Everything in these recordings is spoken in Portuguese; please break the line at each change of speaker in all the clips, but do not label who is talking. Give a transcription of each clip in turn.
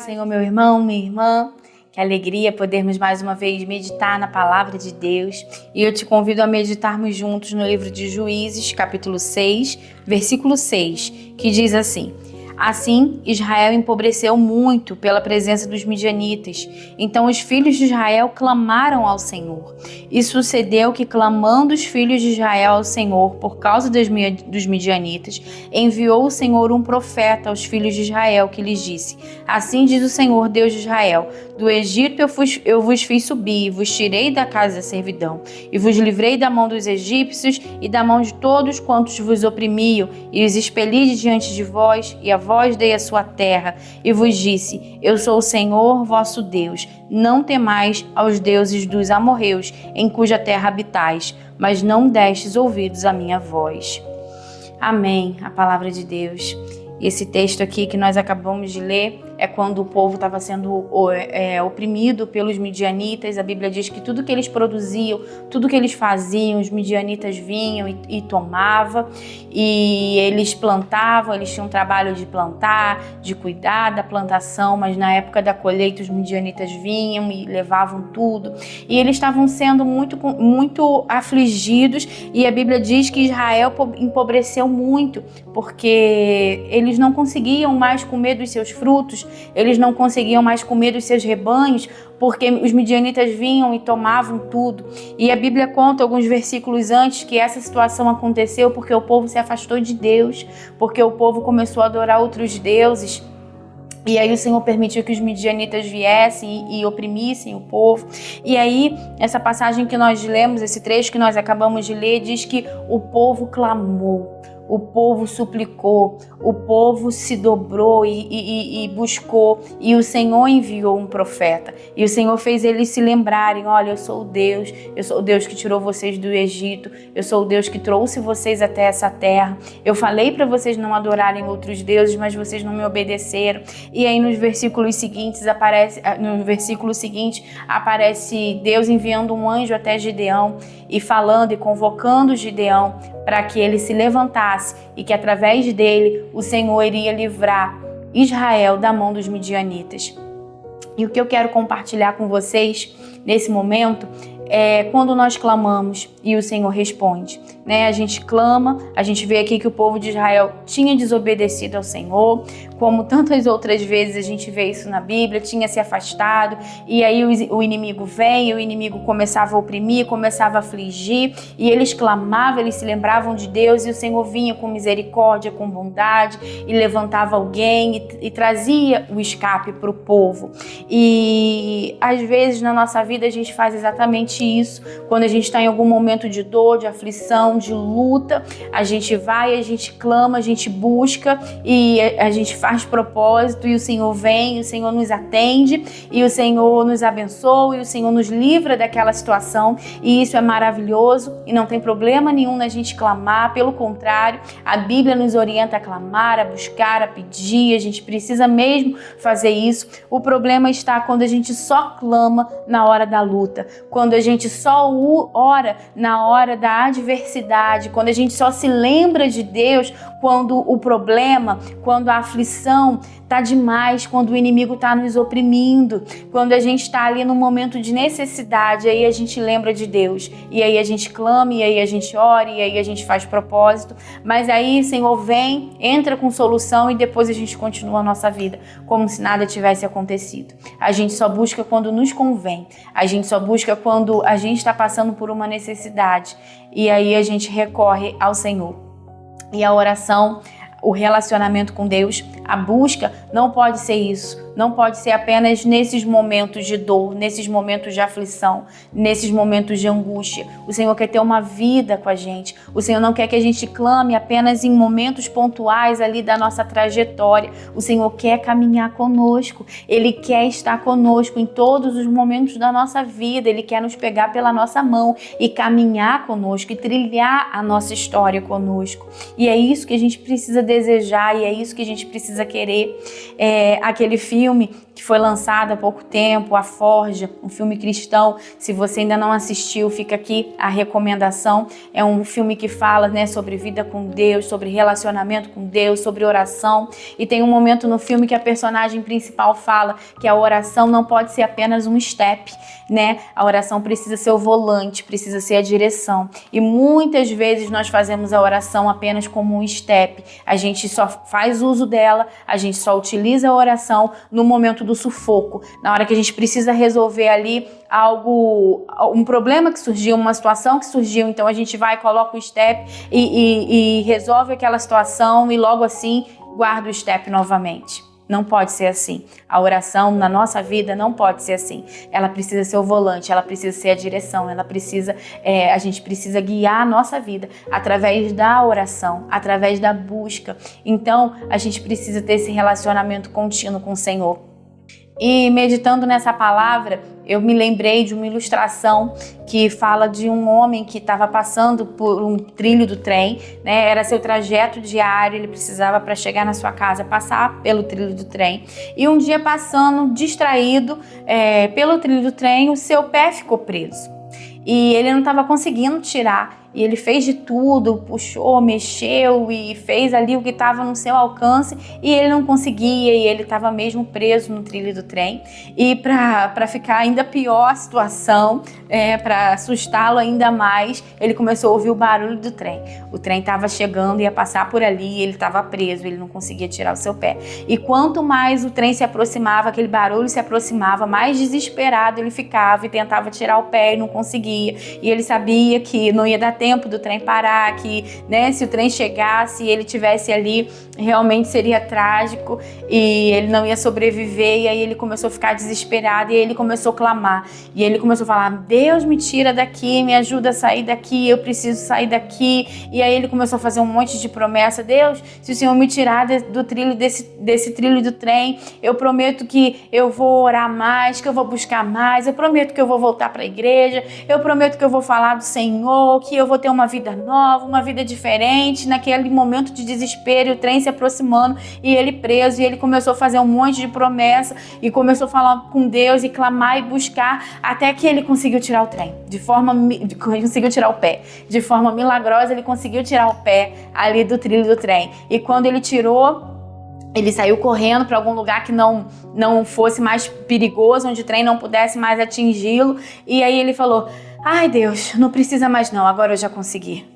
Senhor, meu irmão, minha irmã. Que alegria podermos mais uma vez meditar na palavra de Deus. E eu te convido a meditarmos juntos no livro de Juízes, capítulo 6, versículo 6, que diz assim: Assim, Israel empobreceu muito pela presença dos midianitas. Então os filhos de Israel clamaram ao Senhor. E sucedeu que, clamando os filhos de Israel ao Senhor por causa dos midianitas, enviou o Senhor um profeta aos filhos de Israel, que lhes disse: Assim diz o Senhor, Deus de Israel: Do Egito eu vos fiz subir, vos tirei da casa da servidão, e vos livrei da mão dos egípcios e da mão de todos quantos vos oprimiam, e os expeli de diante de vós, e a vós dei a sua terra, e vos disse: Eu sou o Senhor vosso Deus. Não temais aos deuses dos amorreus, em cuja terra habitais, mas não destes ouvidos à minha voz. Amém. A palavra de Deus. Esse texto aqui que nós acabamos de ler é quando o povo estava sendo oprimido pelos midianitas. A Bíblia diz que tudo que eles produziam, tudo que eles faziam, os midianitas vinham e tomavam, e eles plantavam, eles tinham trabalho de plantar, de cuidar da plantação, mas na época da colheita os midianitas vinham e levavam tudo, e eles estavam sendo muito afligidos, e a Bíblia diz que Israel empobreceu muito, porque eles não conseguiam mais comer dos seus frutos, eles não conseguiam mais comer dos seus rebanhos, porque os midianitas vinham e tomavam tudo. E a Bíblia conta alguns versículos antes que essa situação aconteceu porque o povo se afastou de Deus, porque o povo começou a adorar outros deuses. E aí o Senhor permitiu que os midianitas viessem e oprimissem o povo. E aí, essa passagem que nós lemos, esse trecho que nós acabamos de ler, diz que o povo clamou, o povo suplicou, o povo se dobrou e buscou, e o Senhor enviou um profeta, e o Senhor fez eles se lembrarem: olha, eu sou o Deus que tirou vocês do Egito, eu sou o Deus que trouxe vocês até essa terra, eu falei para vocês não adorarem outros deuses, mas vocês não me obedeceram. E aí no versículo seguinte aparece Deus enviando um anjo até Gideão e falando e convocando Gideão para que ele se levantasse e que através dele o Senhor iria livrar Israel da mão dos midianitas. E o que eu quero compartilhar com vocês nesse momento é quando nós clamamos e o Senhor responde, né? A gente clama, a gente vê aqui que o povo de Israel tinha desobedecido ao Senhor, como tantas outras vezes a gente vê isso na Bíblia, tinha se afastado, e aí o inimigo vem, o inimigo começava a oprimir, começava a afligir, e eles clamavam, eles se lembravam de Deus, e o Senhor vinha com misericórdia, com bondade, e levantava alguém e trazia o escape para o povo. E às vezes na nossa vida a gente faz exatamente isso. Quando a gente está em algum momento de dor, de aflição, de luta, a gente vai, a gente clama, a gente busca, e a gente faz propósito, e o Senhor vem, e o Senhor nos atende, e o Senhor nos abençoa, e o Senhor nos livra daquela situação, e isso é maravilhoso, e não tem problema nenhum na gente clamar. Pelo contrário, a Bíblia nos orienta a clamar, a buscar, a pedir, a gente precisa mesmo fazer isso. O problema está quando a gente só clama na hora da luta, quando a gente só ora na hora da adversidade, quando a gente só se lembra de Deus quando o problema, quando a aflição está demais, quando o inimigo está nos oprimindo, quando a gente está ali no momento de necessidade, aí a gente lembra de Deus, e aí a gente clama, e aí a gente ora, e aí a gente faz propósito, mas aí o Senhor vem, entra com solução, e depois a gente continua a nossa vida como se nada tivesse acontecido. A gente só busca quando nos convém, a gente só busca quando a gente está passando por uma necessidade, e aí a gente recorre ao Senhor. E a oração, o relacionamento com Deus, a busca não pode ser isso, não pode ser apenas nesses momentos de dor, nesses momentos de aflição, nesses momentos de angústia. O Senhor quer ter uma vida com a gente, o Senhor não quer que a gente clame apenas em momentos pontuais ali da nossa trajetória. O Senhor quer caminhar conosco, Ele quer estar conosco em todos os momentos da nossa vida, Ele quer nos pegar pela nossa mão e caminhar conosco e trilhar a nossa história conosco. E é isso que a gente precisa desejar, e é isso que a gente precisa querer. Aquele filme que foi lançado há pouco tempo, A Forja, um filme cristão. Se você ainda não assistiu, fica aqui a recomendação. É um filme que fala, né, sobre vida com Deus, sobre relacionamento com Deus, sobre oração. E tem um momento no filme que a personagem principal fala que a oração não pode ser apenas um step, né? A oração precisa ser o volante, precisa ser a direção. E muitas vezes nós fazemos a oração apenas como um step. A gente só faz uso dela, a gente só utiliza a oração no momento do sufoco, na hora que a gente precisa resolver ali algo, um problema que surgiu, uma situação que surgiu, então a gente vai, coloca o step e resolve aquela situação e logo assim guarda o step novamente. Não pode ser assim. A oração na nossa vida não pode ser assim. Ela precisa ser o volante, ela precisa ser a direção, a gente precisa guiar a nossa vida através da oração, através da busca. Então, a gente precisa ter esse relacionamento contínuo com o Senhor. E meditando nessa palavra, eu me lembrei de uma ilustração que fala de um homem que estava passando por um trilho do trem, né? Era seu trajeto diário, ele precisava para chegar na sua casa passar pelo trilho do trem. E um dia passando, distraído pelo trilho do trem, o seu pé ficou preso. E ele não estava conseguindo tirar. E ele fez de tudo, puxou, mexeu e fez ali o que estava no seu alcance e ele não conseguia e ele estava mesmo preso no trilho do trem. E para ficar ainda pior a situação, para assustá-lo ainda mais, ele começou a ouvir o barulho do trem. O trem estava chegando, ia passar por ali e ele estava preso, ele não conseguia tirar o seu pé. E quanto mais o trem se aproximava, aquele barulho se aproximava, mais desesperado ele ficava e tentava tirar o pé e não conseguia. E ele sabia que não ia dar tempo do trem parar, que, né, se o trem chegasse e ele tivesse ali, realmente seria trágico e ele não ia sobreviver. E aí ele começou a ficar desesperado e ele começou a clamar. E ele começou a falar: Deus, me tira daqui, me ajuda a sair daqui, eu preciso sair daqui. E aí ele começou a fazer um monte de promessa: Deus, se o Senhor me tirar do trilho desse trilho do trem, eu prometo que eu vou orar mais, que eu vou buscar mais, eu prometo que eu vou voltar para a igreja, eu prometo que eu vou falar do Senhor, que eu vou ter uma vida nova, uma vida diferente. Naquele momento de desespero, e o trem se aproximando e ele preso, e ele começou a fazer um monte de promessa e começou a falar com Deus e clamar e buscar, até que ele conseguiu tirar o trem, conseguiu tirar o pé. De forma milagrosa, ele conseguiu tirar o pé ali do trilho do trem. E quando ele tirou, ele saiu correndo para algum lugar que não fosse mais perigoso, onde o trem não pudesse mais atingi-lo. E aí ele falou: ai, Deus, não precisa mais não, agora eu já consegui.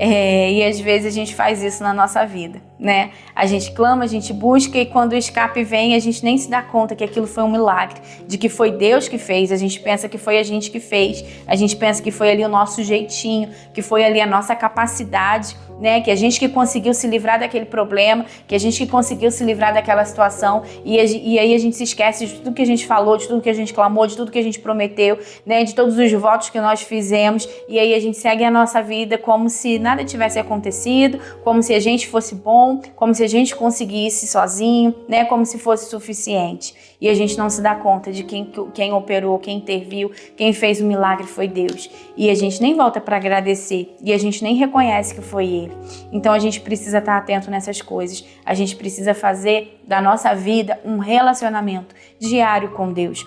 E às vezes a gente faz isso na nossa vida, né? A gente clama, a gente busca e quando o escape vem, a gente nem se dá conta que aquilo foi um milagre, de que foi Deus que fez. A gente pensa que foi a gente que fez, a gente pensa que foi ali o nosso jeitinho, que foi ali a nossa capacidade, né? Que a gente que conseguiu se livrar daquele problema, que a gente que conseguiu se livrar daquela situação e aí a gente se esquece de tudo que a gente falou, de tudo que a gente clamou, de tudo que a gente prometeu, né? De todos os votos que nós fizemos, e aí a gente segue a nossa vida como se nada tivesse acontecido, como se a gente fosse bom, como se a gente conseguisse sozinho, né? Como se fosse suficiente. E a gente não se dá conta de quem operou, quem interviu, quem fez o milagre foi Deus. E a gente nem volta para agradecer e a gente nem reconhece que foi Ele. Então a gente precisa estar atento nessas coisas. A gente precisa fazer da nossa vida um relacionamento diário com Deus,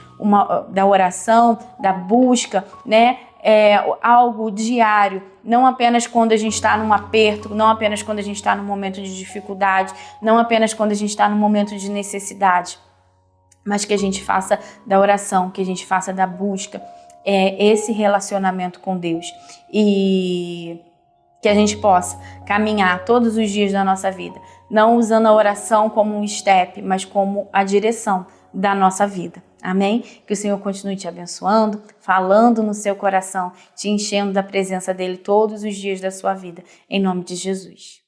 da oração, da busca, né? Algo diário, não apenas quando a gente está num aperto, não apenas quando a gente está num momento de dificuldade, não apenas quando a gente está num momento de necessidade, mas que a gente faça da oração, que a gente faça da busca, esse relacionamento com Deus, e que a gente possa caminhar todos os dias da nossa vida, não usando a oração como um step, mas como a direção da nossa vida. Amém? Que o Senhor continue te abençoando, falando no seu coração, te enchendo da presença dEle todos os dias da sua vida. Em nome de Jesus.